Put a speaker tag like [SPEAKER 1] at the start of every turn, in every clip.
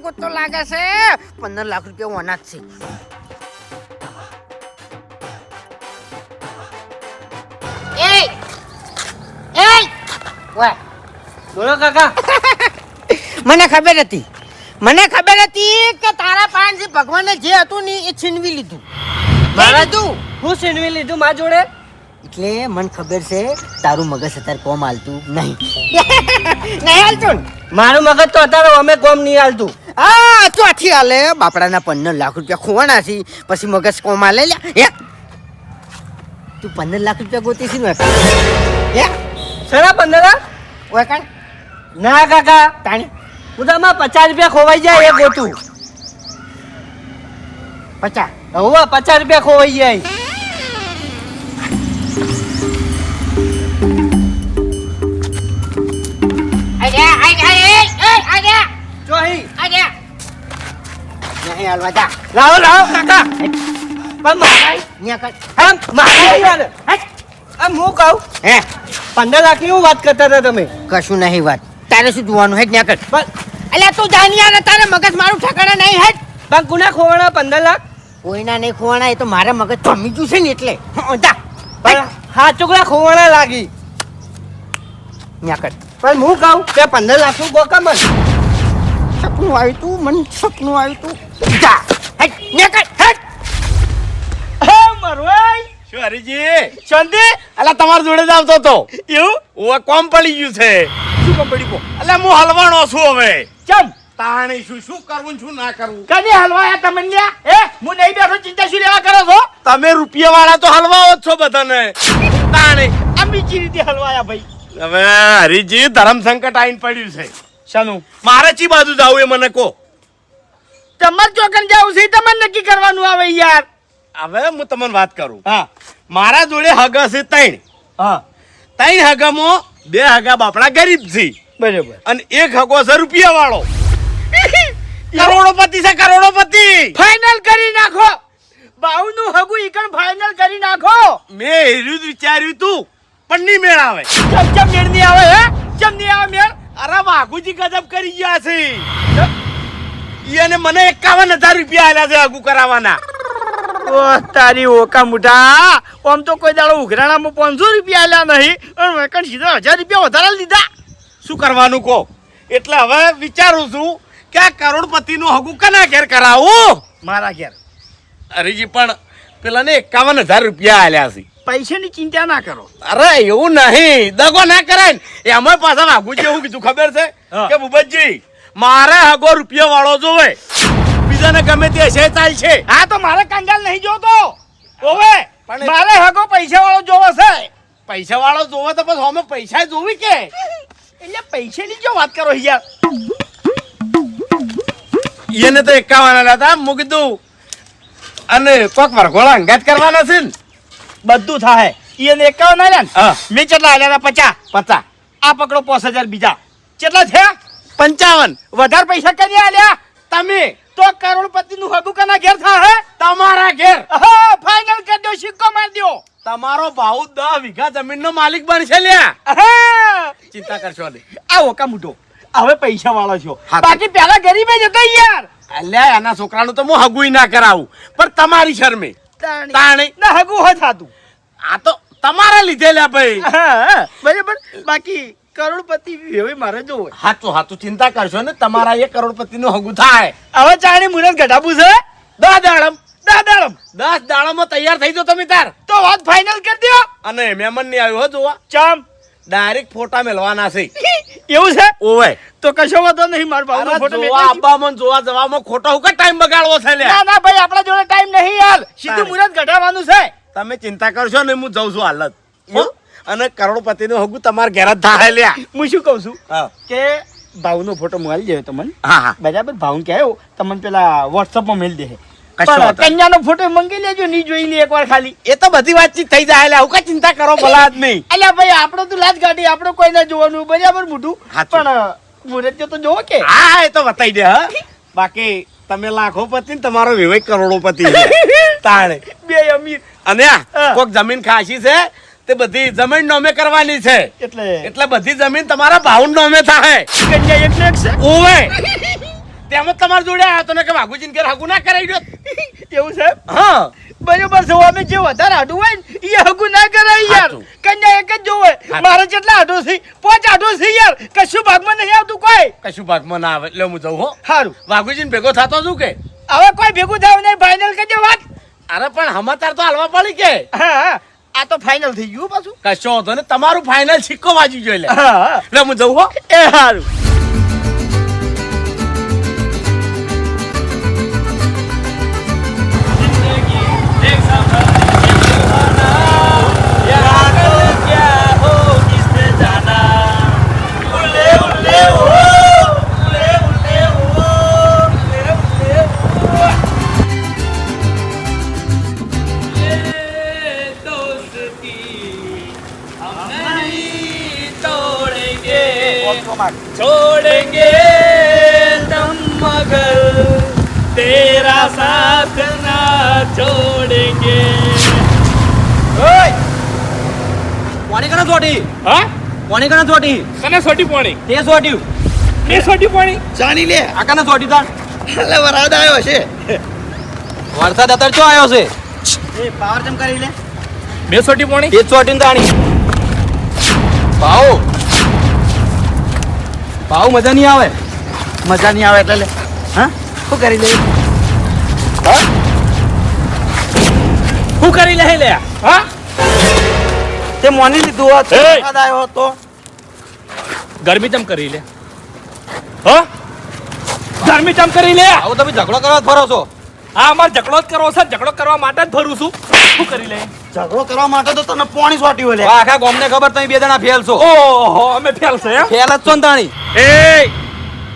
[SPEAKER 1] ગોતો લાગે છે 15 લાખ રૂપિયા ઓના જ છે એ ઓય
[SPEAKER 2] બોલો કાકા.
[SPEAKER 1] મને ખબર હતી કે તારા પાસેથી ભગવાને જે હતું ને એ છીનવી લીધું
[SPEAKER 2] મારા
[SPEAKER 1] તું
[SPEAKER 2] હું છીનવી લીધું મારા જોડે?
[SPEAKER 1] એટલે મને ખબર છે તારું મગજ અત્યારે કોમ હાલતું નહીં નહીં હાલતું ને?
[SPEAKER 2] મારું મગજ તો અત્યારે અમે કોમ નહીં હાલતું.
[SPEAKER 1] હા ચોથી હાલે બાપડાના 15 લાખ રૂપિયા ખોવાના છે પછી મગજ કોમ હાલે લ્યા હે તું 15 લાખ રૂપિયા ગોતી છે ને હે
[SPEAKER 2] સરા 15 લાખ?
[SPEAKER 1] ઓય કાણ
[SPEAKER 2] ના કાકા,
[SPEAKER 1] તાણી
[SPEAKER 2] હું તો આમાં 50 રૂપિયા ખોવાઈ જાય એ ગોતું.
[SPEAKER 1] 50
[SPEAKER 2] હવે 50 રૂપિયા ખોવાઈ જાય. ચોહી
[SPEAKER 1] નહીં હાલવા જા
[SPEAKER 2] લાવો કાકા. પણ મારા યાર આમ હું કહું
[SPEAKER 1] હે
[SPEAKER 2] 15 લાખની હું વાત કરતા હતા તમે.
[SPEAKER 1] કશું નહીં વાત તારે શું જોવાનું હે ન્યા કર
[SPEAKER 2] પણ
[SPEAKER 1] અલ્યા તું જાણ્યા ને તારે મગજ મારું ઠકાણા નહીં હે
[SPEAKER 2] પણ કુના ખોવાના 15 લાખ?
[SPEAKER 1] કોઈના નહીં ખોવાના એ તો મારે મગજ જમી ગયું છે ને એટલે જા
[SPEAKER 2] પણ હા ચોકડા ખોવાના લાગી.
[SPEAKER 1] ન્યા કર
[SPEAKER 2] પણ હું કહું કે 15 લાખનું ગોકા મન
[SPEAKER 1] સપનું આવ્યું તું મને સપનું આવ્યું તું જા હેટ ન્યા કર હેટ
[SPEAKER 2] હે મરવાઈ
[SPEAKER 3] શું હરીજી?
[SPEAKER 2] શાંતિ?
[SPEAKER 3] અલા તમાર જોડે જ આવતો તો
[SPEAKER 2] એવું
[SPEAKER 3] ઓવે કોમ પડી ગયું છે.
[SPEAKER 2] શું કામ પડી ગયો?
[SPEAKER 3] અલા હું હલવાણો છું હવે.
[SPEAKER 2] ચમ
[SPEAKER 3] તાણી શું કરવું ને શું ના કરવું?
[SPEAKER 2] કદી હલવાયા તમને લ્યા? હું નહીં બેઠો ચિંતા શું લેવા કરો છો?
[SPEAKER 3] તમે રૂપિયા વાળા તો હલવાઓ જ છો બધાને. તાણી
[SPEAKER 2] આ બીજી રીતે હલવાયા ભાઈ.
[SPEAKER 3] હવે હરીજી ધર્મ સંકટ આઈને પડ્યું છે.
[SPEAKER 2] શાનું?
[SPEAKER 3] મારે ચી બાજુ જાવું એ મને કહો.
[SPEAKER 2] તમાર ચોકન જાવું છે તમારે નક્કી કરવાનું આવે યાર.
[SPEAKER 3] હવે હું તમને વાત કરું.
[SPEAKER 2] હા
[SPEAKER 3] મારા જોડે હગા છે 3.
[SPEAKER 2] હા
[SPEAKER 3] 3 હગામાં 2 હગા બાપડા ગરીબ છે
[SPEAKER 2] બરાબર.
[SPEAKER 3] અને 1 હગો છે રૂપિયા વાળો. કરોડોપતિ છે કરોડોપતિ.
[SPEAKER 2] ફાઇનલ કરી નાખો. બાઉનું હગું ઈકણ ફાઇનલ કરી નાખો.
[SPEAKER 3] મેં એર્યું જ વિચાર્યું તું પણ નહીં મેળ આવે.
[SPEAKER 2] ચમ મેળ નહીં આવે હે? ચમ નહીં આવે મેળ?
[SPEAKER 3] અરે વાઘુજી ગજબ કરી ગયા છે. ઈને મને 51,000 રૂપિયા આલ્યા છે હગું કરાવવાના.
[SPEAKER 2] ઓહ તારી ઓકા મુઠા. આમ તો કોઈ દાડો ઉઘરાણામાં 500 રૂપિયા આલ્યા નહીં અને મેકણ સીધા 1000 રૂપિયા વધારે લીધા.
[SPEAKER 3] શું કરવાનું કહો? એટલે હવે વિચારું છું કે આ કરોડપતિનું હગું કના ઘેર કરાવું?
[SPEAKER 2] મારા ઘેર
[SPEAKER 3] હરીજી પણ પેલાને 51,000 રૂપિયા આલ્યા છે.
[SPEAKER 2] પૈસાની ચિંતા ના કરો.
[SPEAKER 3] અરે એવું નહીં, દગો ના કરાય ને. એમાં પાછા વાઘુજી એવું કીધું ખબર છે
[SPEAKER 2] હા.
[SPEAKER 3] કે ભૂપતજી મારે હગો રૂપિયા વાળો જોવે, બીજાને ગમે તે હશે ચાલશે.
[SPEAKER 2] હા તો મારે કંગાલ નહીં જોતો. ઓવે
[SPEAKER 3] પણ
[SPEAKER 2] મારે હગો પૈસા વાળો જોવો છે.
[SPEAKER 3] પૈસા વાળો જોવે તો પછી અમે પૈસા જોવી કે?
[SPEAKER 2] એટલે પૈસાની જો વાત કરો યાર.
[SPEAKER 3] એને તો 51 હતા મું કીધું અને કોક વરઘોડા અંગાત કરવાના છે ને
[SPEAKER 2] બધું થાય. એને 51 આલ્યા ને
[SPEAKER 3] હા.
[SPEAKER 2] મેં કેટલા આલ્યા હતા? 50.
[SPEAKER 3] 50
[SPEAKER 2] આ પકડો 5000 બીજા કેટલા થયા?
[SPEAKER 3] 55
[SPEAKER 2] વધારે પૈસા કદી આલ્યા?
[SPEAKER 3] તમે
[SPEAKER 2] તો કરોડપતિ નું હગું કના ઘેર થાય?
[SPEAKER 3] તમારા ઘેર
[SPEAKER 2] હા ફાઇનલ કરી દો, સિક્કો માર દો.
[SPEAKER 3] તમારો ભાઉ 10 વીઘા જમીન નો માલિક બનશે લ્યા.
[SPEAKER 2] હા
[SPEAKER 3] ચિંતા કરશો નહીં.
[SPEAKER 2] આ ઓકા મુઠો હવે પૈસા વાળો છો.
[SPEAKER 3] હા.
[SPEAKER 2] બાકી પેલા ગરીબે જતો યાર.
[SPEAKER 3] અલ્યા એના છોકરાનું તો હું હગુય ના કરાવું પણ તમારી શરમે તાણી
[SPEAKER 2] ના હગું હોય થાતું.
[SPEAKER 3] આ તો તમારા લીધે લ્યા ભાઈ.
[SPEAKER 2] હા બરાબર. બાકી કરોડપતિ હવે મારે જોવે.
[SPEAKER 3] હાચું હાચું ચિંતા કરશો ને. તમારા 1 કરોડપતિ નું હગું થાય.
[SPEAKER 2] હવે ચાણી મુરત ગઢાબુ છે
[SPEAKER 3] 10 દાડમ
[SPEAKER 2] 10 દાડમ
[SPEAKER 3] 10 દાડામાં તૈયાર થઈ જાઓ તમે તાર.
[SPEAKER 2] તો વાત ફાઇનલ કરી દો.
[SPEAKER 3] અને મહેમાન નહીં આવ્યો હો જોવા.
[SPEAKER 2] ચમ
[SPEAKER 3] ડાયરેક્ટ ફોટા મેલવાના છે.
[SPEAKER 2] એવું છે
[SPEAKER 3] ઓવે
[SPEAKER 2] તો કશો વાંધો નહીં. માર બાબુનો
[SPEAKER 3] અરે
[SPEAKER 2] ફોટો
[SPEAKER 3] જોવા
[SPEAKER 2] મેકલી.
[SPEAKER 3] આબામાં જોવા જવામાં ખોટો હું કે ટાઈમ બગાડવો છે લ્યા.
[SPEAKER 2] ના ના ભાઈ આપણા જોડે ટાઈમ નહીં યાર. સીધું
[SPEAKER 3] તાણે.
[SPEAKER 2] મુરત ગઢાવાનું છે.
[SPEAKER 3] તમે ચિંતા કરશો ને હું જઉં છું હાલત.
[SPEAKER 2] એવું?
[SPEAKER 3] અને કરોડપતિ નું હગું તમારે ઘેર જ થાય લ્યા.
[SPEAKER 2] હું શું કહું છું
[SPEAKER 3] હા
[SPEAKER 2] કે ભાવનો ફોટો મોકલી દેજો તમને.
[SPEAKER 3] હા
[SPEAKER 2] બરાબર. ભાવ કે આવ્યો તમને પેલા વોટ્સઅપમાં મેલ દે.
[SPEAKER 3] કશો
[SPEAKER 2] પણ
[SPEAKER 3] વાંધો નહીં.
[SPEAKER 2] કન્યાનો ફોટો મંગી લેજો. નહીં જોઈ લે એકવાર ખાલી.
[SPEAKER 3] એ તો બધી વાતચીત થઈ જાય લ્યા. હું કઈ ચિંતા કરો ભલા જ નહીં.
[SPEAKER 2] અલ્યા ભાઈ આપણો તો લાજ ગાડી આપણો કોઈ ના જોવાનું બરાબર મોટું.
[SPEAKER 3] હાચું.
[SPEAKER 2] પણ મુરત તો જોવો કે
[SPEAKER 3] હા એ તો બતાવી દે. હા બાકી તમે લાખોપતિ ને તમારો વિવેક કરોડોપતિ છે. તાણે
[SPEAKER 2] બે અમીર
[SPEAKER 3] અને આ
[SPEAKER 2] હા.
[SPEAKER 3] કોક જમીન ખાસી છે તે બધી જમીન નોમે કરવાની છે.
[SPEAKER 2] એટલે
[SPEAKER 3] એટલે બધી જમીન તમારા ભાઉ નોમે થાય.
[SPEAKER 2] કન્યા એકને એક છે.
[SPEAKER 3] ઓવે તેમાં તમારા જોડે આવ્યો તો ને કે વાઘુજીને ઘેર હગું ના કરાવી દો.
[SPEAKER 2] એવું છે
[SPEAKER 3] હા
[SPEAKER 2] બરોબર છે અમે જે વધારે આડું હોય ને એ હગું ના કરાય યાર
[SPEAKER 3] હાચું.
[SPEAKER 2] કન્યા એક જ જોવે
[SPEAKER 3] હાચું.
[SPEAKER 2] મારે જેટલા આડો છે 5 આડો છે યાર કશું ભાગમાં નહીં આવતું કોઈ
[SPEAKER 3] કશું ભાગમાં ના આવે એટલે હું જઉં હો.
[SPEAKER 2] સારું
[SPEAKER 3] વાઘુજીને ભેગો થતો શું કે
[SPEAKER 2] હવે કોઈ ભેગું થાવ નહીં ફાઇનલ કરજો વાત
[SPEAKER 3] અરે પણ સમાચાર તો હાલવા પડી કે
[SPEAKER 2] હા હા આ તો ફાઇનલ થઈ ગયું પાછું
[SPEAKER 3] કશો હતો ને તમારું ફાઇનલ સિક્કો વાજી જોઈ લે
[SPEAKER 2] હા હા
[SPEAKER 3] એટલે હું જઉં હો.
[SPEAKER 2] એ સારું
[SPEAKER 4] छोड़ेंगे तुम मगर तेरा साथ ना छोड़ेंगे.
[SPEAKER 5] કોની કને સોટી
[SPEAKER 4] હા
[SPEAKER 5] કોની કને સોટી
[SPEAKER 4] કને સોટી પાણી
[SPEAKER 5] તે સોટ્યું
[SPEAKER 4] ને સોટી પાણી
[SPEAKER 2] જાણી લે
[SPEAKER 5] આ કને સોટી તાણ
[SPEAKER 2] એટલે વરાદ આવ્યો છે
[SPEAKER 5] વરસાદ અત્યારે ચો આવ્યો છે
[SPEAKER 2] એ પાવર ચમ કરી લે
[SPEAKER 4] બે સોટી પાણી
[SPEAKER 5] તે જ સોટીને તાણી ભાવ ભાવ મજા નહીં આવે
[SPEAKER 2] મજા નહીં આવે એટલે લે હા શું કરી લે
[SPEAKER 4] શું કરી લે લે હા
[SPEAKER 2] તે મોની લીધું હોત
[SPEAKER 4] એ!
[SPEAKER 2] વરસાદ આવ્યો હતો
[SPEAKER 4] ગરમી ચમ કરી લે હા ગરમી ચમ કરી લે
[SPEAKER 5] આવું તમે ઝઘડો કરવા જ ફરો છો
[SPEAKER 4] હા અમાર ઝઘડો જ કરવો છે ઝઘડો કરવા માટે જ ફરું છું શું કરી લે
[SPEAKER 2] ઝઘડો કરવા માટે તો તને પોણી સોટ્યું લે
[SPEAKER 5] આખા ગામને ખબર તમે બે જણા ફેલ છો
[SPEAKER 4] ઓહો અમે ફેલ છે એમ?
[SPEAKER 5] ફેલ જ છો ને તાણી
[SPEAKER 4] એ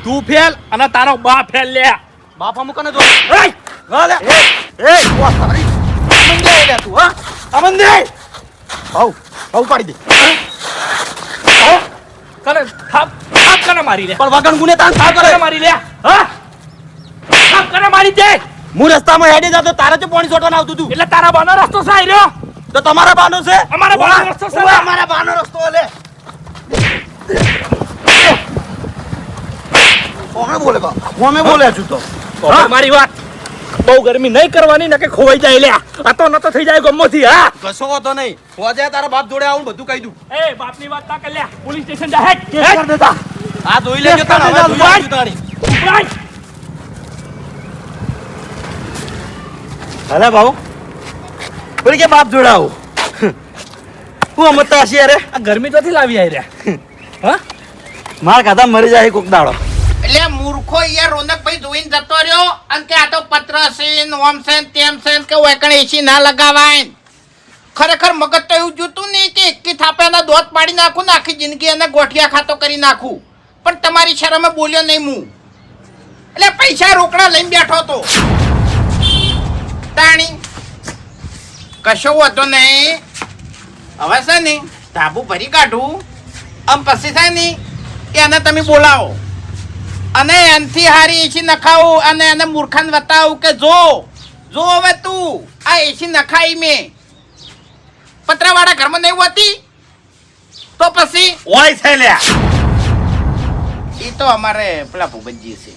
[SPEAKER 4] તું ફેલ અને તારો બા ફેલ લે
[SPEAKER 5] બાપ અમુક ને જો
[SPEAKER 4] એય!
[SPEAKER 2] હા લે એ ઓ સારી અમન દે લે તું હા અમન દે આવ પાડી દે
[SPEAKER 4] કને થાપ થાપ કને મારી લે
[SPEAKER 5] પણ વગન ગુને તાણ
[SPEAKER 4] થાપ
[SPEAKER 5] થાપ કરે
[SPEAKER 4] કને મારી લે હા થાપ કને મારી દે
[SPEAKER 5] હું રસ્તામાં હેડી જાતો તારે જ પાણી સોટવા આવતું તું
[SPEAKER 4] એટલે તારા બાનો રસ્તો સાઈ રહ્યો
[SPEAKER 5] તો તમારા બાનો છે
[SPEAKER 4] અમારા બાનો રસ્તો છે
[SPEAKER 2] ઓય અમારા બાનો રસ્તો લે કોમે બોલે બા કોમે બોલે છું તો
[SPEAKER 4] હા? મારી વાત બહુ ગરમી નહીં કરવાની ને કે ખોવાઈ જાય લે આ તો નતો થઈ જાય ગમોથી હા
[SPEAKER 5] કશો હોતો નહીં હોજે તારા બાપ જોડે આવું બધું કહી દઉં
[SPEAKER 4] એ બાપની વાત ના કર લે પોલીસ સ્ટેશન જા હેટ
[SPEAKER 2] કર દેતા
[SPEAKER 5] આ જોઈ લેજો તાણ હવે જોઈ લેજો તાણી
[SPEAKER 2] અરે બાબુ બોલી કે બાપ જોડાવો હું અમતા છે અરે
[SPEAKER 4] આ ગરમી તો લાવી આવી રહ્યા હા
[SPEAKER 2] માર ખાતા મરી જાય કોક દાડો
[SPEAKER 6] એટલે મૂર્ખો યાર રોનકભાઈ જોઈને જતો રહ્યો અને કે આ તો પત્ર છે ને ઓમ છે ને તેમ છે ને કે વેકણ એસી ના લગાવાય ખરેખર મગજ તો એવું જોતું નહીં કે એકી થાપે એના દોત પાડી નાખું ને આખી જિંદગી એને ગોઠિયા ખાતો કરી નાખું પણ તમારી શરમે બોલ્યો નહીં હું એટલે પૈસા રોકડા લઈને બેઠો તો તાણી કશો હતો નહીં હવે છે ને ધાબુ ભરી કાઢું આમ પછી છે ને એને તમે બોલાવો અને એનથી હારી એસી નખાવું અને એને મૂર્ખાન બતાવું કે જો હવે તું આ એસી નખાઈ મેં પતરાવાળા ઘરમાં નહીં હોતી તો પછી
[SPEAKER 3] ઓય છે લ્યા
[SPEAKER 6] એ તો અમારે પેલા ભૂપતજી છે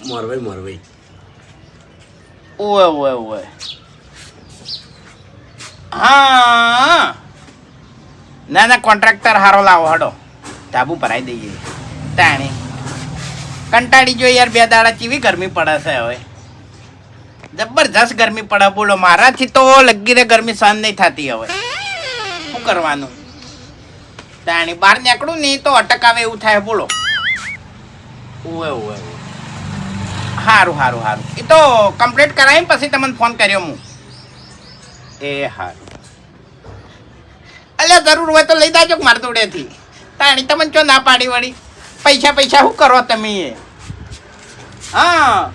[SPEAKER 3] મોરવાઈ
[SPEAKER 6] ઓય હા ના કોન્ટ્રાક્ટર હારો લાવો હડો ધાબુ ભરાઈ દઈએ તાણી કંટાળી જો યાર બે દાડા ચીવી ગરમી પડે છે હવે જબરજસ્ત ગરમી પડે બોલો મારાથી તો લગી રે ગરમી સહન નહીં થતી હવે શું કરવાનું તાણી બહાર નીકળું નહીં તો અટક આવે એવું થાય બોલો ઓય સારું એ તો કમ્પ્લીટ કરાવીને પછી તમને ફોન કર્યો હું એ સારું અલ્યા જરૂર હોય તો લઈ દાજો માર જોડેથી તાણી તમને ચો ના પાડી વળી પૈસા શું કરો તમે હા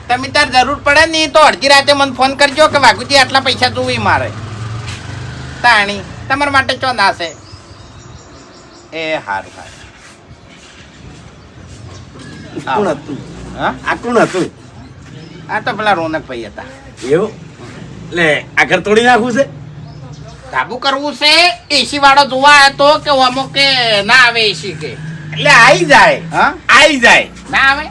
[SPEAKER 6] તમે તાર જરૂર પડે ને તો અડધી રાતે મને ફોન કરજો કે વાઘુજી આટલા પૈસા જોવી મારે તાણી તમારા માટે ચો ના છે એ સારું
[SPEAKER 3] કોણ હતું
[SPEAKER 6] હા
[SPEAKER 3] આ કોણ હતું
[SPEAKER 6] આ તો પેલા રોનકભાઈ હતા
[SPEAKER 3] એવું લે આ ઘર તોડી નાખવું છે
[SPEAKER 6] ધાબુ કરવું છે એસી વાળો જોવા આવ્યો તો કે અમુક કે ના આવે એસી કે
[SPEAKER 3] એટલે આઈ જાય
[SPEAKER 6] હા
[SPEAKER 3] આઈ જાય
[SPEAKER 6] ના આવે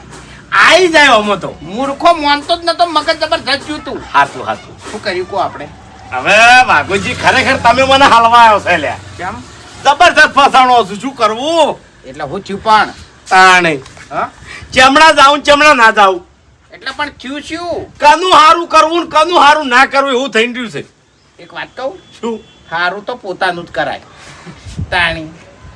[SPEAKER 3] આઈ જાય ઓમો તો
[SPEAKER 6] મૂર્ખો માનતો જ નતો, મગજ જબરજસ્ત જ્યું તું.
[SPEAKER 3] હાચું હાચું.
[SPEAKER 6] શું કર્યું કો આપણે?
[SPEAKER 3] હવે વાઘોજી ખરેખર તમે મને હાલવા આવ્યો છે લ્યા.
[SPEAKER 6] કેમ?
[SPEAKER 3] જબરજસ્ત ફસાણો છું, શું કરવું?
[SPEAKER 6] એટલે હું થયું પણ
[SPEAKER 3] તાણે
[SPEAKER 6] હા
[SPEAKER 3] ચમડા જાઉં ચમડા ના જાઉં,
[SPEAKER 6] એટલે પણ થયું શું?
[SPEAKER 3] કનું હારું કરવું ને કનું હારું ના કરવું એવું થઈ રહ્યું છે.
[SPEAKER 6] એક વાત કહું,
[SPEAKER 3] શું?
[SPEAKER 6] હારું તો પોતાનું જ કરાય. તાણી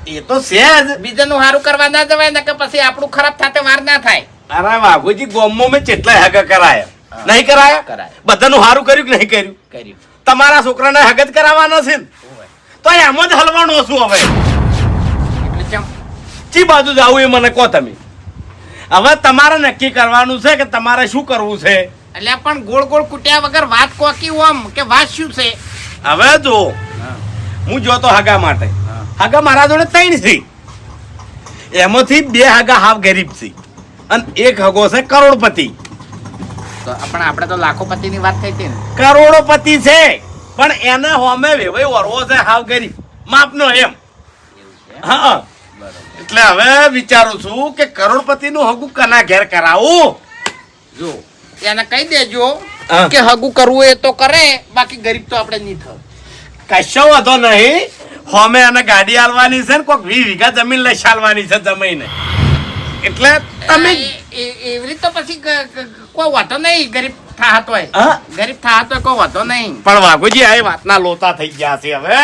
[SPEAKER 3] એ તો છે જ.
[SPEAKER 6] બીજાનું હારું કરવા ના જવાય ને, કે પછી આપણું ખરાબ થાતે વાર ના થાય.
[SPEAKER 3] અરે વાઘોજી ગોમમાં મેં કેટલાય હગા કરાયા, નહીં કરાયા?
[SPEAKER 6] કરાય.
[SPEAKER 3] બધાનું હારું કર્યું કે નહીં કર્યું?
[SPEAKER 6] કર્યું.
[SPEAKER 3] તમારા છોકરાને હગ જ કરાવવાના છે ને, તો એમ જ હલવાનો છું. હવે
[SPEAKER 6] એટલે ચમ
[SPEAKER 3] ચી બાજુ જાવું એ મને કહો તમે. હવે તમારે નક્કી કરવાનું છે કે તમારે શું કરવું છે.
[SPEAKER 6] એટલે પણ ગોળ ગોળ કુટ્યા વગર વાત કોકી ઓમ કે વાત શું છે?
[SPEAKER 3] હવે જો હું જોતો હગા માટે, હગા મારા જોડે 3 છે. એમાંથી 2 હગા હાવ ગરીબ છે અને એક હગો છે કરોડપતિ.
[SPEAKER 6] તો પણ આપણે તો લાખોપતિની વાત થઈ હતી ને.
[SPEAKER 3] કરોડોપતિ છે પણ એને હોમે વેવાઈ વરવો છે હાવ ગરીબ માપનો એમ. હા એટલે હવે વિચારું છું કે કરોડપતિ નું હગું કના ઘેર કરાવું.
[SPEAKER 6] જો એને કહી દેજો
[SPEAKER 3] હા.
[SPEAKER 6] કે હગું કરવું એ તો કરે, બાકી ગરીબ તો આપણે નહીં થાવ.
[SPEAKER 3] કશો વાંધો નહીં. હોમે એને ગાડી આલવાની છે ને કોક 20 વીઘા જમીન લઈ ચાલવાની છે જમીને. એટલે તમે
[SPEAKER 6] એવી રીતે તો પછી કોઈ વાતો નહીં. ગરીબ થાત હોય,
[SPEAKER 3] હા?
[SPEAKER 6] ગરીબ થાત હોય કોઈ વાતો નહીં.
[SPEAKER 3] પણ વાઘોજી આ વાતના લોતા થઈ ગયા છે હવે.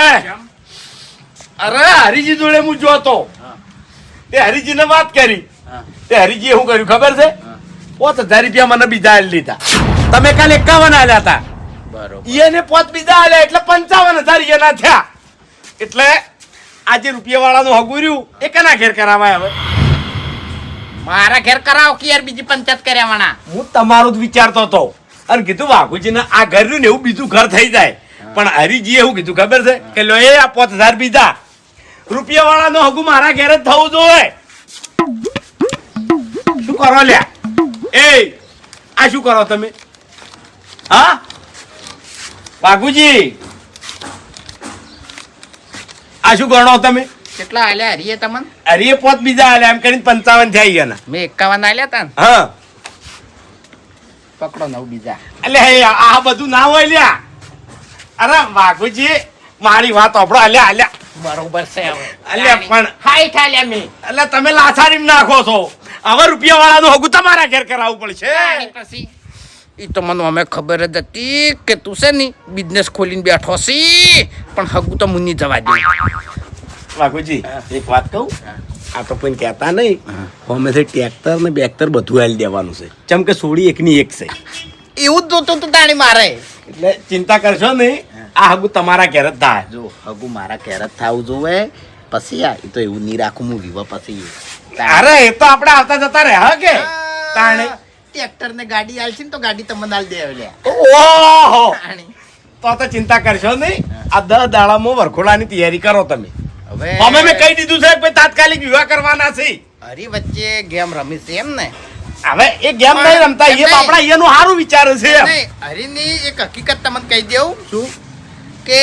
[SPEAKER 3] અરે હરીજી જોડે હું જોતો, તે હરીજીને વાત કરી. તે હરીજીએ શું કર્યું ખબર છે? 5000 રૂપિયા મને બીજા આલી લીધા. તમે કાલે 51 આલ્યા હતા,
[SPEAKER 6] બરોબર.
[SPEAKER 3] એને 5 બીજા આલ્યા એટલે 55000 એના થયા. એટલે આજે રૂપિયા વાળાનું હગું રહ્યું એ કના ઘેર કરાવાય હવે?
[SPEAKER 6] મારા ઘેર કરાવો કે યાર, બીજી પંચાયત કર્યા વાળા.
[SPEAKER 3] હું તમારું જ વિચારતો હતો અને કીધું વાઘુજીને આ ઘર રહ્યું ને એવું બીજું ઘર થઈ જાય. પણ હરીજીએ એવું કીધું ખબર છે કે લો એ આ 5000 બીજા રૂપિયા વાળાનો હગું મારા ઘેર જ થવું જોઈએ. શું કરો લ્યા? એ આ શું કરો તમે? હા વાઘુજી આ શું ગણો તમે?
[SPEAKER 6] કેટલા આલ્યા હરીએ તમને?
[SPEAKER 3] અરે એ 5 બીજા આલ્યા એમ કરીને 55 થઈ ગયા.
[SPEAKER 6] મેં 51 આલ્યા તા ને.
[SPEAKER 3] હા
[SPEAKER 6] પકડો 9 બીજા.
[SPEAKER 3] એટલે હે આ બધું ના હોય લ્યા. અરે વાઘુજી મારી વાત સાંભળો. અલ્યા અલ્યા
[SPEAKER 6] બરોબર છે હવે.
[SPEAKER 3] અલ્યા પણ
[SPEAKER 6] હાઈ ઠાલ્યા મેં.
[SPEAKER 3] એટલે તમે લાસારી નાખો છો. હવે રૂપિયા વાળાનું હગું તમારા ઘેર કરાવવું પડશે.
[SPEAKER 6] પછી ઈ તો મને અમે ખબર જ હતી કે તું છે ને બિઝનેસ ખોલીને બેઠો છી, પણ હગું તો મુન્ની જવા દે.
[SPEAKER 3] વાઘુજી એક વાત કહું, આ તો કોઈ કહેતા નહીં. હમેથી ટ્રેક્ટર ને બેક્ટર બધું આલી દેવાનું છે. ચમ કે સોડી એકની એક છે.
[SPEAKER 6] એવું જ જોતું તું તાણી મારે.
[SPEAKER 3] એટલે ચિંતા કરશો નહીં, આ હગું તમારા ઘેર જ થાય.
[SPEAKER 6] જો હગું મારા ઘેર જ થાવું જોવે. પછી આ તો એવું નહીં રાખું હું વિવા પછી.
[SPEAKER 3] અરે એ તો આપણે આવતા જતા રહે હા કે તાણે.
[SPEAKER 6] ટ્રેક્ટર ને ગાડી આલશે ને તો ગાડી તમને આલ દે લે.
[SPEAKER 3] ઓહો
[SPEAKER 6] તાણી.
[SPEAKER 3] તો ચિંતા કરશો નહીં. આ 10 દાડામાં વરખોડાની તૈયારી કરો તમે.
[SPEAKER 6] હવે
[SPEAKER 3] અમે મેં કહી દીધું છે કે ભાઈ તાત્કાલિક વિવાહ કરવાના છે.
[SPEAKER 6] હરી વચ્ચે ગેમ રમી છે એમ ને?
[SPEAKER 3] હવે એ ગેમ નહીં રમતા, એ તો આપણા અહીંયાનું સારું વિચાર છે એમ.
[SPEAKER 6] નહીં, હરીની એક હકીકત તમને કહી દેવું શું કે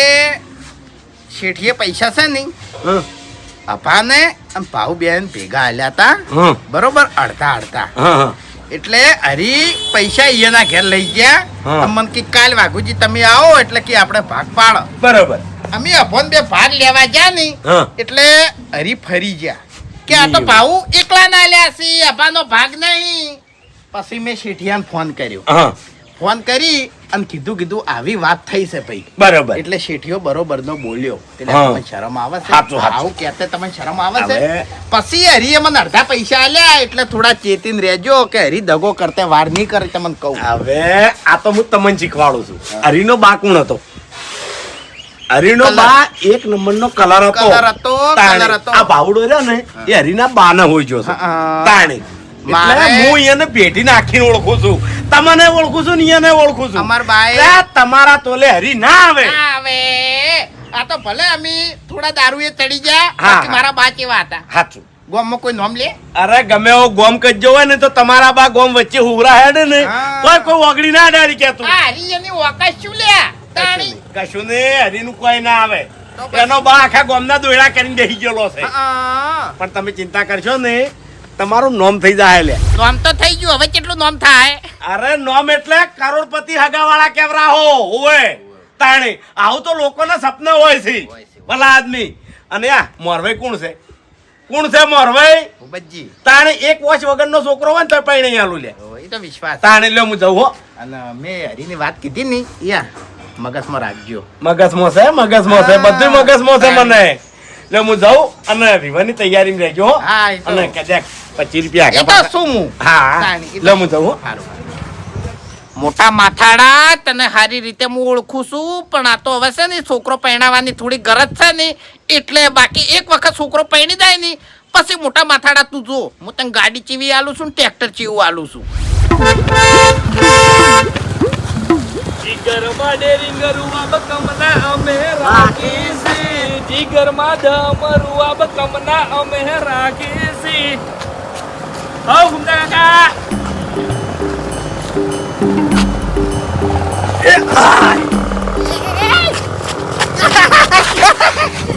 [SPEAKER 6] શેઠીએ પૈસા છે નહીં
[SPEAKER 3] હં,
[SPEAKER 6] અભાને અને ભાવ બેન ભેગા આલ્યા હતા.
[SPEAKER 3] હં,
[SPEAKER 6] બરોબર, અડધા અડધા.
[SPEAKER 3] હં, હં.
[SPEAKER 6] એટલે હરી પૈસા અહીંયાના ઘેર લઈ ગયા.
[SPEAKER 3] હા.
[SPEAKER 6] અમને કે કાલ વાઘુજી તમે આવો એટલે કે આપણે ભાગ પાડો.
[SPEAKER 3] બરોબર.
[SPEAKER 6] અમે અભોન 2 ભાગ લેવા ગયા ને
[SPEAKER 3] હા.
[SPEAKER 6] એટલે હરી ફરી ગયા કે આ તો ભાવ એકલા ના લ્યા છે, અભાનો ભાગ નહીં. પછી મેં શેઠિયાને ફોન કર્યો.
[SPEAKER 3] હં,
[SPEAKER 6] ફોન કરી અને કીધું આવી વાત થઈ છે ભાઈ.
[SPEAKER 3] બરોબર.
[SPEAKER 6] એટલે શેઠિયો બરોબર નો બોલ્યો. એટલે
[SPEAKER 3] હા.
[SPEAKER 6] તમને શરમ આવે છે?
[SPEAKER 3] સાચું, સાચું.
[SPEAKER 6] આવું કહેતે તમને શરમ આવે છે?
[SPEAKER 3] હવે-
[SPEAKER 6] પછી હરીએ મને અડધા પૈસા આલ્યા. એટલે થોડા ચેતીને રહેજો કે હરી દગો કરતે વાર નહીં કરે તમને કહું.
[SPEAKER 3] હવે આ તો હું તમને શીખવાડું છું. હરીનો બા કોણ હતો? હરીનો
[SPEAKER 6] કલર.
[SPEAKER 3] બા એક નંબરનો કલર હતો.
[SPEAKER 6] કલર હતો,
[SPEAKER 3] તાણે.
[SPEAKER 6] કલર હતો.
[SPEAKER 3] આ બાવડો રહ્યો ને એ હરીના બાને હોય જો છે.
[SPEAKER 6] હા.
[SPEAKER 3] તાણે એટલે
[SPEAKER 6] મારે-
[SPEAKER 3] હું એને પેટી નાખીને ઓળખું છું, તમને ઓળખું છું ને એને ઓળખું છું.
[SPEAKER 6] અમાર બાએ-
[SPEAKER 3] એટલે તમારા તોલે હરી ના આવે.
[SPEAKER 6] આવે આ તો ભલે અમે થોડા દારૂએ ચડી ગયા.
[SPEAKER 3] હા,
[SPEAKER 6] બાકી
[SPEAKER 3] હા.
[SPEAKER 6] મારા બા કેવા હતા?
[SPEAKER 3] સાચું.
[SPEAKER 6] ગામમાં કોઈ નામ લે?
[SPEAKER 3] અરે ગમે એવો ગોમ કજ્જો હોય ને તો તમારા બા ગોમ વચ્ચે હુરા હેડે ને
[SPEAKER 6] હા.
[SPEAKER 3] તોય કોઈ ઓગળી ના ડાળી કેતું.
[SPEAKER 6] આ હરી એની ઓકાશ શું લ્યા? તાણી.
[SPEAKER 3] કશું ને હરીનું કોઈ ના આવે.
[SPEAKER 6] તો પછી-
[SPEAKER 3] એનો બા આખા ગોમના દોયડા કરીને બેસી ગયેલો છે.
[SPEAKER 6] હા.
[SPEAKER 3] પણ તમે ચિંતા કરશો ને તમારું નોમ થઈ જાય લે.
[SPEAKER 6] તો આમ તો થઈ ગયું ગયું હવે કેટલું નામ થાય?
[SPEAKER 3] અરે નોમ એટલે કરોડપતિ હગાવાળા કેવરા હો ઓય તાણે આવું તો લોકોના સપના હોય છે ભલા આદમી. અને આ મોરભાઈ કોણ છે? કોણ છે મોરભાઈ?
[SPEAKER 6] ભૂપતજી.
[SPEAKER 3] તાણે એક વર્ષ વગરનો છોકરો હોય ને તો પૈણે આલું લે
[SPEAKER 6] એ તો વિશ્વાસ.
[SPEAKER 3] તાણે લ્યો હું જઉં હો.
[SPEAKER 6] અને મેં હરીની વાત કીધી ને યાર મગજમાં રાખજો.
[SPEAKER 3] મગજમાં છે બધું મગજમાં છે મને. એટલે હું જાઉં અને વિવાહની તૈયારીમાં રહેજો હો.
[SPEAKER 6] હા, એ તો.
[SPEAKER 3] અને કદાચ 25 રૂપિયા
[SPEAKER 6] એ
[SPEAKER 3] આગળ
[SPEAKER 6] તો
[SPEAKER 3] પાછા.
[SPEAKER 6] શું હું?
[SPEAKER 3] હા
[SPEAKER 6] તાણી,
[SPEAKER 3] એટલે હું જાઉં હો.
[SPEAKER 6] સારું. મોટા માથાડા તને સારી રીતે હું ઓળખું છું પણ આ તો હવે છે ને છોકરો પહેણાવાની થોડી ગરજ છે ને એટલે બાકી એક વખત છોકરો પહેણી જાય ને પછી મોટા માથાડા તું જો હું તને ગાડી ચીવી આલું છું ને ટ્રેક્ટર ચીવું આલું છું.
[SPEAKER 4] જીગરમાં ડેરિંગ રૂવા બકમના અમે રાખીશી જીગરમાં દમ રૂવા બકમના અમે રાખીશી. હો ગુંડા કાકા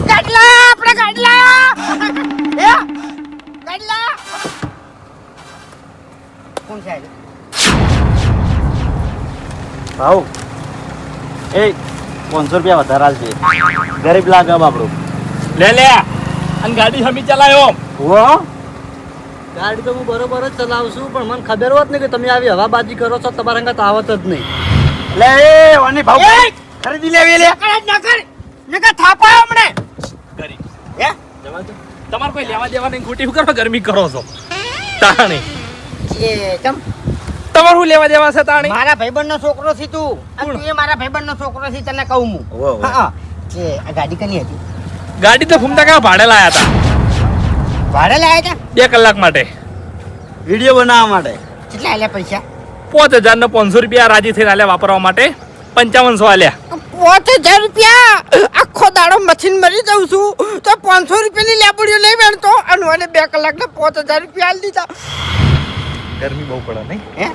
[SPEAKER 1] ગાડલા આપણે ગાડલા ગાડલા કોણ છે?
[SPEAKER 5] ભાવ એ 500 રૂપિયા વધારે આલજે ગરીબ લાગે બાપડું.
[SPEAKER 4] લે લે અને ગાડી હમી ચલાયો.
[SPEAKER 5] હો ગાડી તો હું બરોબર જ ચલાવું છું પણ મને ખબર હોત ને કે તમે આવી હવાબાજી કરો છો તમારા અંગત આવત જ નહીં. લે એ વાની ભાવ ખરીદી લેવી લે.
[SPEAKER 1] નકા થાપા હમણે
[SPEAKER 4] કરી
[SPEAKER 1] હે
[SPEAKER 4] જવા દો. તમારે કોઈ લેવા દેવા નહીં ખોટી શું કરવા ગરમી કરો છો તાણી?
[SPEAKER 1] એ તમ
[SPEAKER 4] તમારે શું લેવા દેવા છે તાણી?
[SPEAKER 1] મારા ભાઈબંધનો છોકરો છે તું અને તું એ મારા ભાઈબંધનો છોકરો છે તને કહું હું. હા કે આ ગાડી કની હતી?
[SPEAKER 4] ગાડી તો ફૂમતા કા ભાડે લાયા હતા
[SPEAKER 1] ભાડે લાયા હતા
[SPEAKER 4] 2 કલાક માટે.
[SPEAKER 5] વિડિયો બનાવવા માટે.
[SPEAKER 1] કેટલા આલ્યા પૈસા?
[SPEAKER 4] 5000 ને 500 રૂપિયા રાજી થઈને આલ્યા વાપરવા માટે 5500 આલ્યા.
[SPEAKER 1] 5000 રૂપિયા આખો દાડો મશીન મરી જાઉં છું તો 500 રૂપિયાની લેબડીઓ લઈ વેણતો અને મને 2 કલાકના 5000 રૂપિયા આલી દીધા.
[SPEAKER 4] ગરમી બહુ પડે નહીં?
[SPEAKER 1] હે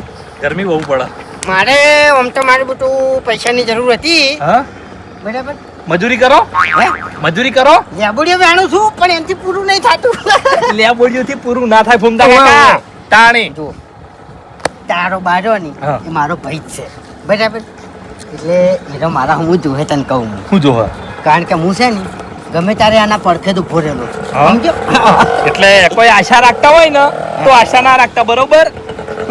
[SPEAKER 4] ગરમી બહુ પડે.
[SPEAKER 1] મારે આમ તો મારે બધું પૈસાની જરૂર હતી
[SPEAKER 4] હા
[SPEAKER 1] બરાબર.
[SPEAKER 4] મજૂરી કરો
[SPEAKER 1] હે
[SPEAKER 4] મજૂરી કરો.
[SPEAKER 1] લેબડીઓ વેણું છું પણ એનાથી પૂરું નહીં થતું.
[SPEAKER 4] લેબોડીઓથી પૂરું ના થાય ફૂમતા કાકા તાણી.
[SPEAKER 1] જો તારો બાજો ની
[SPEAKER 4] હા.
[SPEAKER 1] એ મારો ભાઈ જ છે બરાબર. એટલે એનો મારા હું જોહે તને કહું હું.
[SPEAKER 4] શું જોવા?
[SPEAKER 1] કારણ કે હું છે ને ગમે ત્યારે આના પડખે તો ઉભો રહેલો છું.
[SPEAKER 4] હા?
[SPEAKER 1] સમજો?
[SPEAKER 4] એટલે કોઈ આશા રાખતા હોય ને તો આશા ના રાખતા બરોબર.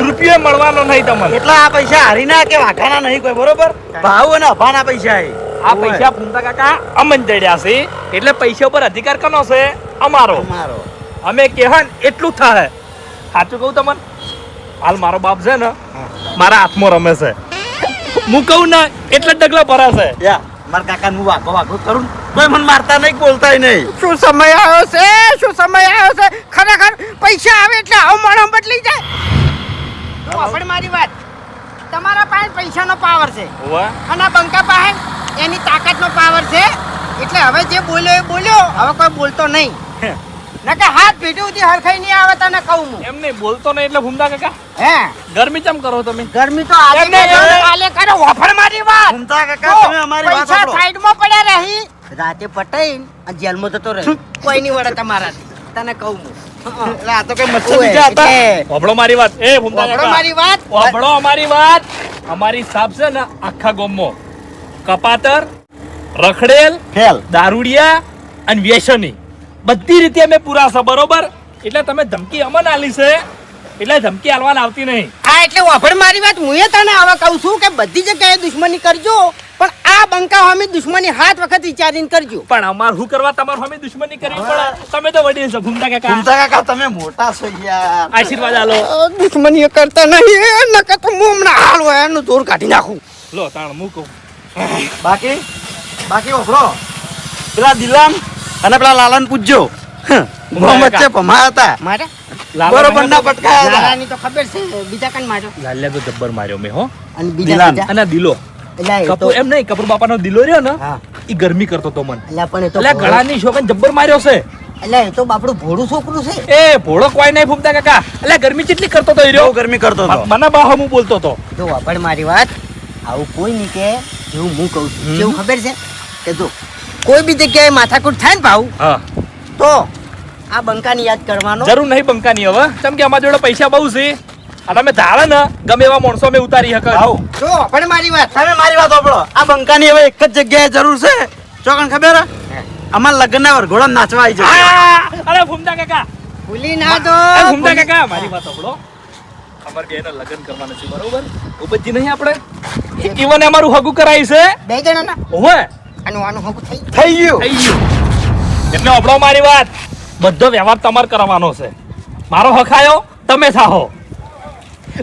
[SPEAKER 4] રૂપિયો મળવાનો નહીં તમને.
[SPEAKER 5] એટલા આ પૈસા હારીના કે વાઘાના નહીં કોઈ બરોબર. ભાવ અને અભાના પૈસા એ
[SPEAKER 4] આ પૈસા ફૂમતા કાકા અમન જડ્યા છે એટલે પૈસા ઉપર અધિકાર કોનો છે? અમારો.
[SPEAKER 5] મારો
[SPEAKER 4] અમે કહેવાય ને એટલું જ થાય. સાચું કહું તમને હાલ મારો બાપ છે ને મારા હાથમાં રમે છે. હું કહું ને એટલે જ ડગલા ભરા છે.
[SPEAKER 5] યા મારા કાકા નું વાગો વાગો કરું કોઈ મને મારતા નહીં બોલતાય નહીં.
[SPEAKER 1] શું સમય આવ્યો છે? શું સમય આવ્યો છે? ખરેખર પૈસા આવે એટલે આવો માણસ બદલી જાય. આપણે મારી વાત તમારા પાસે પૈસાનો પાવર છે
[SPEAKER 4] વાહ.
[SPEAKER 1] અને આ બંકા પાસે એની તાકાતનો પાવર છે એટલે હવે જે બોલ્યો એ બોલ્યો હવે કોઈ બોલતો નહીં. નકે હાથ ભેટુંથી હરખાઈ નહીં આવે તને કહું હું.
[SPEAKER 4] એમ નહીં બોલતો નહીં એટલે ફૂમતા કાકા
[SPEAKER 1] હે
[SPEAKER 4] ગરમી ચમ કરો તમે?
[SPEAKER 1] ગરમી તો આલે
[SPEAKER 4] એમ નહીં,
[SPEAKER 1] કરે, આલે કરે વફળ મારી વાત.
[SPEAKER 5] ઘૂમતા કાકા તમે અમારી વાત
[SPEAKER 1] પૈસા
[SPEAKER 5] સાંભળો.
[SPEAKER 1] સાઈડમાં પડ્યા રહી રાતે પટાઈ અને જેલમાં જતો રહે કોઈ નહીં વળે તમારાથી તને કહું હું.
[SPEAKER 5] એટલે આ તો કઈ મચ્છર
[SPEAKER 1] ઓય,
[SPEAKER 5] બીજા હતા.
[SPEAKER 1] એટલે
[SPEAKER 4] હોભળો મારી વાત. એ ફૂમતા
[SPEAKER 1] વફળ
[SPEAKER 4] કાકા
[SPEAKER 1] મારી વાત.
[SPEAKER 4] હોભળો અમારી વાત. અમારી સાપ છે ને આખા ગામમાં કપાતર રખડેલ
[SPEAKER 5] ફેલ
[SPEAKER 4] દારૂડિયા અને વ્યસની બધી રીતે અમે પૂરા છે બરોબર. એટલે તમે ધમકી અમન આલી છે એટલે ધમકી આલવાન આવતી નહીં.
[SPEAKER 1] હા એટલે વફળ મારી વાત હું એ તને હવે કહું છું કે બધી જગ્યાએ દુશ્મની કરજો પણ આ બંકા સામે દુશ્મની 7 વખત વિચારીને કરજો.
[SPEAKER 4] પણ અમાર શું કરવા તમાર સામે દુશ્મની કરવી પડે? તમે તો વડીલ છો ફૂમતા કાકા.
[SPEAKER 5] ઘૂમતા કાકા તમે મોટા છો યાર.
[SPEAKER 4] આશીર્વાદ આલો.
[SPEAKER 1] દુશ્મની કરતા નહીં નકર તો હું હમણાં હાલ હોય એનું જોર કાઢી નાખું.
[SPEAKER 4] લો તાણ મૂકો.
[SPEAKER 5] બાકી બાકી ઓફરો પેલા દિલામ અને પેલા લાલાને પૂછજો. ગોમ વચ્ચે ભમા હતા
[SPEAKER 1] મારે
[SPEAKER 5] બરોબર ના પટકાયા હતા.
[SPEAKER 1] લાલાની તો ખબર છે બીજા કન માર્યો
[SPEAKER 4] લાલ્યા તો જબ્બર માર્યો મેં હો.
[SPEAKER 1] અને બીજા
[SPEAKER 5] દિલાન.
[SPEAKER 1] બીજા
[SPEAKER 4] અને દિલો
[SPEAKER 1] એટલે એ તો
[SPEAKER 4] કપૂર એમ નહીં કપૂર બાપાનો દિલો રહ્યો ને
[SPEAKER 1] હા
[SPEAKER 4] ઈ ગરમી કરતો તો મન.
[SPEAKER 1] એટલે પણ એ તો
[SPEAKER 4] એટલે ગળાની શોકન જબ્બર માર્યો છે.
[SPEAKER 1] એટલે એ તો બાપડું ભોળું છોકરું છે.
[SPEAKER 4] એ ભોળો કોઈ નહીં ફૂમતા કાકા. એટલે ગરમી કેટલી કરતો તો ઈ
[SPEAKER 5] બહુ
[SPEAKER 4] રહ્યો.
[SPEAKER 5] ગરમી કરતો હતો.
[SPEAKER 4] મને બા હું બોલતો તો.
[SPEAKER 1] જો વફળ મારી વાત આવું કોઈ નહીં કે જેવું હું કહું છું કેવું ખબર છે કે જો કોઈ બી જગ્યાએ માથાકૂટ થાય ને ભાવ
[SPEAKER 4] હા
[SPEAKER 1] તો આ બંકાની યાદ કરવાનો.
[SPEAKER 4] જરૂર નહીં બંકાની હવે કેમ કે અમારા જોડે પૈસા બહુ છે અને અમે ધારે ને ગમે એવા માણસો અમે ઉતારી શકે
[SPEAKER 2] આવો
[SPEAKER 1] જો પણ મારી વાત
[SPEAKER 2] તમે મારી વાત સાંભળો આ બંકાની હવે એક જ જગ્યાએ જરૂર છે ચોકન ખબર હે? અમારા લગ્નના વરઘોડા નાચવા આવી જશે.
[SPEAKER 4] અરે ફૂમતા કાકા
[SPEAKER 1] ભૂલી ના દો
[SPEAKER 4] એ ફૂમતા કાકા મારી વાત સાંભળો અમાર બેને લગ્ન કરવાના છે બરોબર ઉબજી નહીં આપણે ઈવન અમારું હગું કરાય છે
[SPEAKER 1] બે જણાના
[SPEAKER 4] ઓહે
[SPEAKER 1] આનું આનું હગું થઈ
[SPEAKER 2] થઈ ગયું
[SPEAKER 4] થઈ ગયું એટલે આપણો મારી વાત બધો વ્યવહાર તમારે કરવાનો છે મારો હક આયો તમે થાહો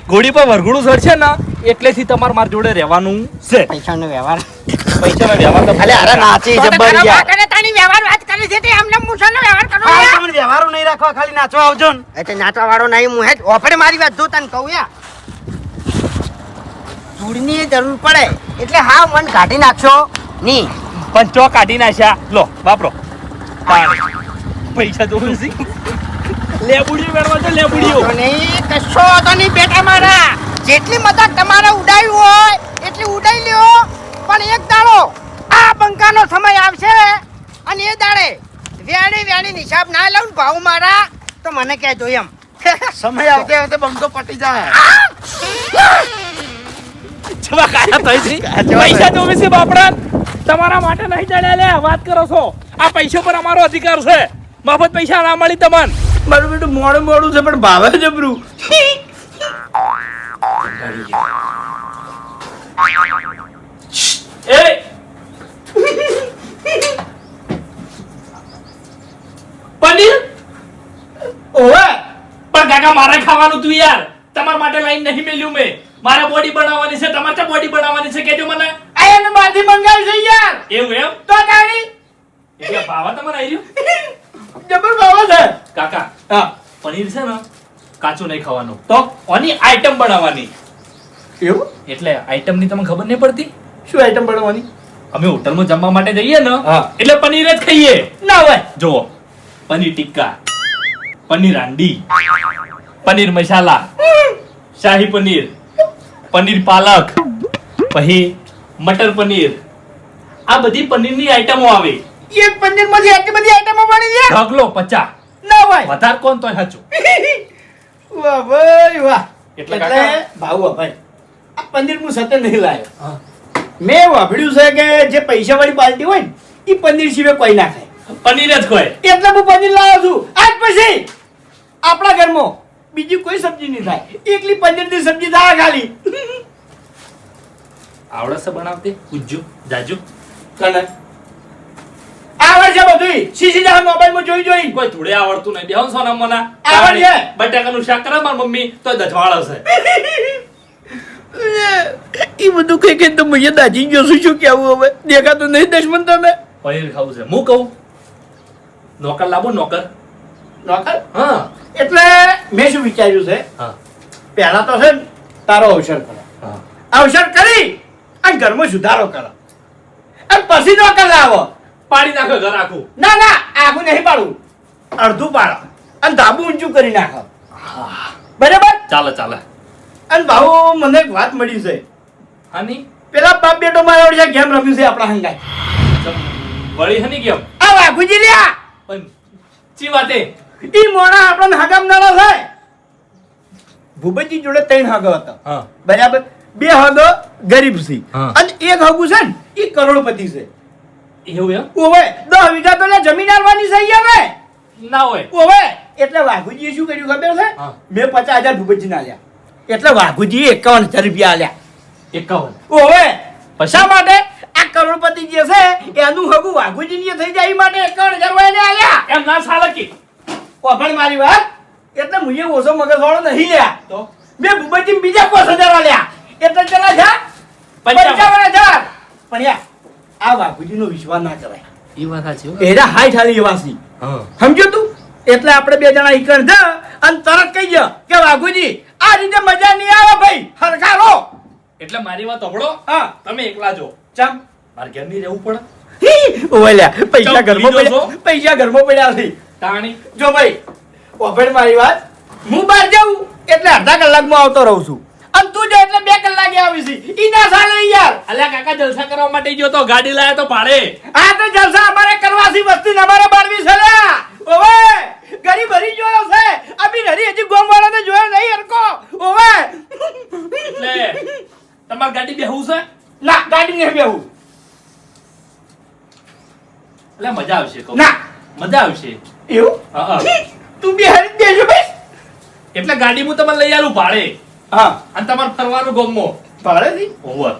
[SPEAKER 4] ઘોડી પર વરઘોડું ચડશે ને એટલેથી તમારે મારી જોડે રહેવાનું છે
[SPEAKER 1] પૈસાનો વ્યવહાર
[SPEAKER 4] પૈસાનો વ્યવહાર તો
[SPEAKER 2] અલે અરે નાચી જબ્બર યાર
[SPEAKER 1] તારી વ્યવહાર વાત કરી છે તે આમને મૂછાનો વ્યવહાર કરો
[SPEAKER 2] આ તમને વ્યવહારો નહીં રાખવા ખાલી નાચવા આવજો ને
[SPEAKER 1] એટલે નાચવા વાળો નહીં હું હેડ ઓફરે મારી વાત જો તને કહું યા ચૂડની જરૂર પડે એટલે હા મન કાઢી નાખશો ની
[SPEAKER 4] પણ ચો કાઢી નાખ્યા લો વાપરો પૈસા તો લેબુડીઓ વેણવા તો લેબુડીઓ
[SPEAKER 1] તો નહીં કશો તો નહીં બેટા મારા જેટલી મજાક તમારે ઉડાવ્યું હોય એટલી ઉડાઈ લ્યો પણ એક દાડો આ બંકાનો સમય આવશે અને એ દાડે વેણી હિસાબ ના લઉં ને ભાવ મારા તો મને કહેજો એમ
[SPEAKER 2] સમય આવતે આવતે બંકો પટી જાય
[SPEAKER 4] જવા કાયા થઈ છે પૈસા તો વિશે બાપડા તમારા માટે નહીં ચાલ્યા લે વાત કરો છો આ પૈસા પર અમારો અધિકાર છે મફત પૈસા ના મળી તમને
[SPEAKER 2] મારું બેટું મોડું મોડું છે પણ ભાવે જબરું
[SPEAKER 4] એ પનીર
[SPEAKER 2] ઓવે
[SPEAKER 4] પણ કાકા મારે ખાવાનું તું યાર તમારા માટે લાઈન નહીં મેલ્યું મેં મારે બોડી બનાવવાની છે તમારે તો બોડી બનાવવાની છે કેજો મને
[SPEAKER 2] આ એને બાથી મંગાવી છે યાર
[SPEAKER 4] એવું એમ
[SPEAKER 2] તો કાણી
[SPEAKER 4] એટલે ભાવા તમારે આવી રહ્યું
[SPEAKER 2] જબર ભાવે છે
[SPEAKER 4] કાકા
[SPEAKER 2] હા
[SPEAKER 4] પનીર છે ને કાચું નહીં ખાવાનું તો ઓની આઈટમ બનાવવાની
[SPEAKER 2] એવું
[SPEAKER 4] એટલે આઈટમ ની તમને ખબર નહીં પડતી
[SPEAKER 2] શું આઈટમ બનાવવાની
[SPEAKER 4] અમે હોટલમાં જમવા માટે જઈએ ને
[SPEAKER 2] હા.
[SPEAKER 4] એટલે પનીર જ ખાઈએ
[SPEAKER 2] ના હોય
[SPEAKER 4] જુઓ પનીર ટિક્કા પનીર હાંડી પનીર મસાલા શાહી પનીર પનીર પાલક પછી મટર પનીર આ બધી પનીરની આઈટમો આવે
[SPEAKER 2] એક પનીર માંથી આટલી બધી આઈટમો બની છે
[SPEAKER 4] ઢગલો 50
[SPEAKER 2] ના હોય
[SPEAKER 4] વધારે કોણ તોય સાચું
[SPEAKER 2] વાહ ભાઈ વાહ
[SPEAKER 4] એટલે
[SPEAKER 2] એટલે
[SPEAKER 4] કાકા
[SPEAKER 2] ભાવ ભાઈ આ પનીર હું સતે નહીં લાયો મેં વાપર્યું છે કે જે પૈસા વાળી પાર્ટી હોય ને એ પનીર સિવાય કોઈ ના ખાય
[SPEAKER 4] પનીર જ કોઈ
[SPEAKER 2] એટલે હું પનીર લાવ્યો છું આજ પછી આપણા ઘરમાં બીજી કોઈ સબ્જી નહીં થાય એકલી પનીરની સબ્જી થાય ખાલી
[SPEAKER 4] આવડે છે બનાવતી ઉજ્જુ જાજુ
[SPEAKER 2] કને આવડે છે બધું સીસી જા મોબાઈલમાં જોઈ
[SPEAKER 4] કોઈ થોડે આવડતું નહીં બેહો સોના મના
[SPEAKER 2] આવડે છે.
[SPEAKER 4] બટાકાનું શાક કરે મારી મમ્મી તો દજવાળ હશે
[SPEAKER 2] એ બધું કઈ કઈ તો મુજે દાજી ગયો છું શું કેવું હવે દેખાતું નહીં દશમન તમે
[SPEAKER 4] પનીર ખાવું છે હું કહું નોકર લાવો નોકર
[SPEAKER 2] નોકર
[SPEAKER 4] હા
[SPEAKER 2] એટલે મેં શું વિચાર્યું છે
[SPEAKER 4] હા
[SPEAKER 2] પહેલા તો છે ને તારો અવસર કરો
[SPEAKER 4] હા
[SPEAKER 2] અવસર કરી અને ઘરમાં સુધારો કરો અને પછી નોકર લાવો
[SPEAKER 4] પાડી નાખો ઘર આખું
[SPEAKER 2] ના ના આખું નહીં પાડવું અડધું પાડો અને ધાબુ ઊંચું કરી નાખો બરાબર
[SPEAKER 4] ચાલે ચાલે
[SPEAKER 2] અને ભાઉ મને એક વાત મળી છે
[SPEAKER 4] હાની
[SPEAKER 2] પેલા બાપ બેટો મારા વડે ગેમ રમ્યું છે આપણા હંગાઈ
[SPEAKER 4] વળી હની કેમ
[SPEAKER 2] આ વાઘુજી લ્યા
[SPEAKER 4] પણ ચી વાતે
[SPEAKER 2] ઈ મોણા આપણને હગામ નાળો છે ભૂપતજી જોડે 3 હગો હતા
[SPEAKER 4] હા
[SPEAKER 2] બરાબર 2 હગો ગરીબ છે
[SPEAKER 4] હા.
[SPEAKER 2] અને એક હગું છે ને ઈ કરોડપતિ છે
[SPEAKER 4] એવું એમ
[SPEAKER 2] ઓવે 10 વીઘા તો લે જમીન આલવાની છે ઈ હવે
[SPEAKER 4] ના હોય
[SPEAKER 2] ઓવે એટલે વાઘુજીએ શું કર્યું ખબર છે
[SPEAKER 4] હા.
[SPEAKER 2] મેં 50,000 ભૂપતજી ના આલ્યા એટલે વાઘુજીએ 51,000 રૂપિયા આલ્યા
[SPEAKER 4] 51
[SPEAKER 2] ઓવે
[SPEAKER 4] પછી?
[SPEAKER 2] શા માટે આ કરોડપતિ જે છે એનું હગું વાઘુજીની થઈ જાય ઈ માટે 51,000 રૂપિયા આલ્યા
[SPEAKER 4] એમ ના ચાલે કે
[SPEAKER 2] ઓફણ મારી વાત એટલે મુજે ઓછો મગજવાળો નહીં લ્યા
[SPEAKER 4] તો
[SPEAKER 2] મેં ભૂપતજી બીજા 5,000 આલ્યા એટલે ચલા જા 55,000 પણ યા આ વાઘુજીનો વિશ્વાસ ના કરાય
[SPEAKER 4] ઈ વાત સાચી
[SPEAKER 2] એરા હાઈ ઠાલી એવાસી
[SPEAKER 4] હા
[SPEAKER 2] સમજો તું એટલે આપણે 2 જણા ઈકણ જા અને તરત કહી દો કે વાઘુજી આ રીતે મજા નહીં આવે ભાઈ હરખારો
[SPEAKER 4] એટલે મારી વાત સાંભળો
[SPEAKER 2] હા
[SPEAKER 4] તમે એકલા જો
[SPEAKER 2] ચમ
[SPEAKER 4] મારે ઘેર નહીં રહેવું પડે
[SPEAKER 2] ઓલ્યા પૈસા
[SPEAKER 4] ચમ,
[SPEAKER 2] ઘરમાં
[SPEAKER 4] બીજો
[SPEAKER 2] પડ્યા પૈસા ઘરમાં પડ્યા છે
[SPEAKER 4] તાણી
[SPEAKER 2] જો ભાઈ ઓફર મારી વાત હું બહાર જાઉં એટલે અડધા કલાકમાં આવતો રહું છું અને તું જો એટલે 2 કલાકે આવી છે ઈ ના ચાલે યાર
[SPEAKER 4] અલ્યા કાકા જલસા કરવા માટે ગયો તો ગાડી લાયા તો ભાડે
[SPEAKER 2] આ તો જલસા અમારે કરવાથી વસ્તી અમારે બાળવી છે લ્યા ઓવે ગરીબ હરી જોયો છે અભી હરી હજી ગોમ વાળાને જોયો નહીં હરકો ઓવે
[SPEAKER 4] એટલે મજા આવશે કહું.
[SPEAKER 2] ના
[SPEAKER 4] મજા આવશે.
[SPEAKER 2] એવું
[SPEAKER 4] હા, હા.
[SPEAKER 2] તું બિહારી જ દેજો ભાઈ.
[SPEAKER 4] એટલે ગાડી હું તમને લઈ આલું ભાડે
[SPEAKER 2] હા
[SPEAKER 4] અને તમારે ફરવાનું ગમો
[SPEAKER 2] ભાડેથી
[SPEAKER 4] ઓવર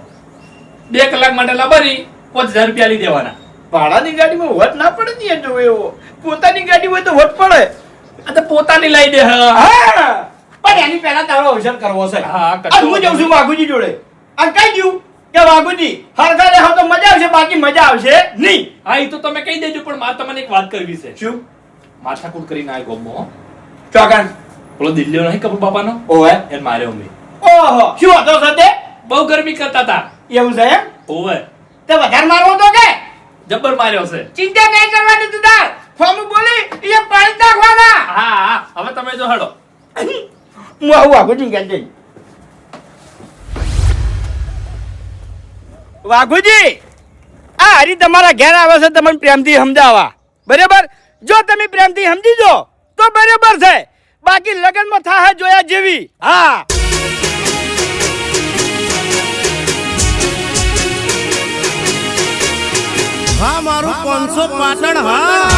[SPEAKER 4] 2 કલાક માટે લાવવાની 5000 રૂપિયા લઈ દેવાના.
[SPEAKER 2] ભાડાની ગાડીમાં વટ ના પડે ને યાર, જો એવો પોતાની ગાડી હોય તો વટ પડે.
[SPEAKER 4] આ તો પોતાની લઈ દે હા.
[SPEAKER 2] હા પણ એની પહેલા તારો અવસર કરવો છે.
[SPEAKER 4] હા, કરશો.
[SPEAKER 2] અને હું જઉં છું વાઘુજી જોડે અને કઈ દઉં કે વાઘુજી હરખા રહો તો મજા આવશે, બાકી મજા આવશે નહીં.
[SPEAKER 4] હા એ તો તમે કહી દેજો, પણ મારે તમને એક વાત કરવી છે.
[SPEAKER 2] શું
[SPEAKER 4] માથાકૂટ કરીને આ ગમો
[SPEAKER 2] ચોકાન
[SPEAKER 4] પેલો દિલ્હીનો નહીં કપૂર બાપાનો
[SPEAKER 2] ઓહે
[SPEAKER 4] એને માર્યો અમે.
[SPEAKER 2] ઓહો શું હતો સતે
[SPEAKER 4] બહુ ગરમી કરતા હતા.
[SPEAKER 2] એવું છે એમ?
[SPEAKER 4] ઓવે
[SPEAKER 2] તે વધારે મારવો તો કે
[SPEAKER 4] જબ્બર માર્યો છે.
[SPEAKER 2] ચિંતા નહીં કરવાની તું તાર ફોર્મ બોલી એ પાડી નાખવાના.
[SPEAKER 4] હા હા હવે તમે જો હડો.
[SPEAKER 2] હું આવું વાઘુજી કે જઈ. વાઘુજી આ હરી તમારા ઘેર આવે છે તમને પ્રેમથી સમજાવવા, બરાબર? જો તમે પ્રેમથી સમજી જો તો બરાબર છે, બાકી લગનમાં થાહે જોયા જેવી. હા
[SPEAKER 7] હા મારું 500 પાટણ હા.